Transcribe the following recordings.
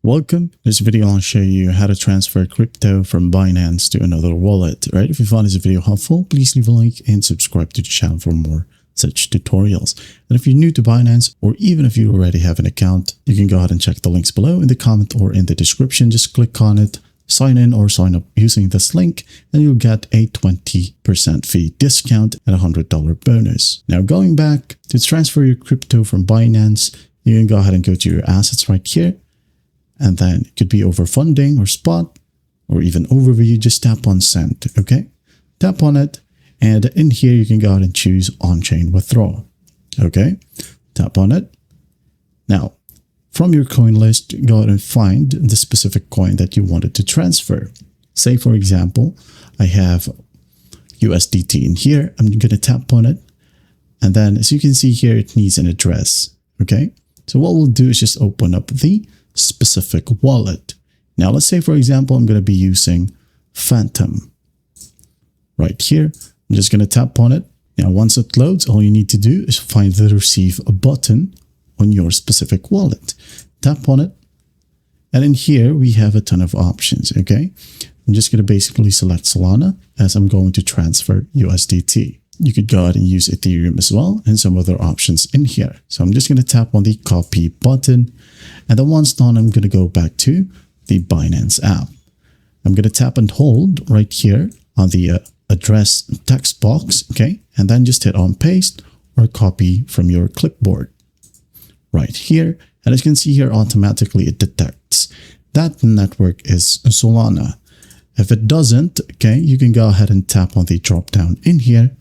Welcome. In this video, I'll show you how to transfer crypto from Binance to another wallet, right? If you found this video helpful, please leave a like and subscribe to the channel for more such tutorials. And if you're new to Binance, or even if you already have an account, you can go ahead and check the links below in the comment or in the description. Just click on it, sign in or sign up using this link, and you'll get a 20% fee discount and a $100 bonus. Now, going back to transfer your crypto from Binance, you can go ahead and go to your assets right here. And then it could be over funding or spot or even overview. Just tap on send. Okay. Tap on it. And in here, you can go ahead and choose on-chain withdrawal. Okay. Tap on it. Now, from your coin list, go ahead and find the specific coin that you wanted to transfer. Say, for example, I have USDT in here. I'm going to tap on it. And then as you can see here, it needs an address. Okay. So what we'll do is just open up the specific wallet. Now, let's say, for example, I'm going to be using Phantom right here. I'm just going to tap on it. Now, once it loads, all you need to do is find the receive button on your specific wallet. Tap on it. And in here, we have a ton of options. Okay. I'm just going to basically select Solana as I'm going to transfer USDT. You could go ahead and use Ethereum as well and some other options in here. So I'm just going to tap on the copy button. And then once done, I'm going to go back to the Binance app. I'm going to tap and hold right here on the address text box. Okay. And then just hit on paste or copy from your clipboard right here. And as you can see here, automatically it detects that the network is Solana. If it doesn't, okay, you can go ahead and tap on the drop down in here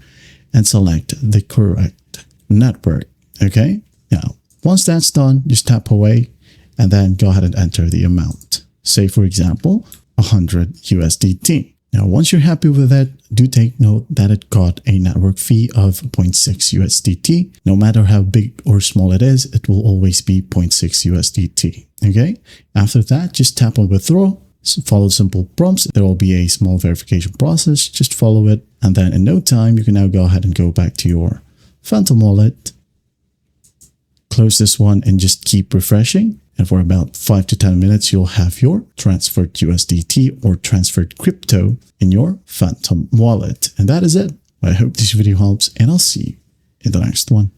and select the correct network. Okay. Now, once that's done, just tap away and then go ahead and enter the amount. Say, for example, 100 USDT. Now, once you're happy with it, do take note that it got a network fee of 0.6 USDT. No matter how big or small it is, it will always be 0.6 USDT. Okay. After that, just tap on withdraw. Follow simple prompts. There will be a small verification process. Just follow it. And then in no time, you can now go ahead and go back to your Phantom wallet. Close this one and just keep refreshing. And for about 5 to 10 minutes, you'll have your transferred USDT or transferred crypto in your Phantom wallet. And that is it. I hope this video helps, and I'll see you in the next one.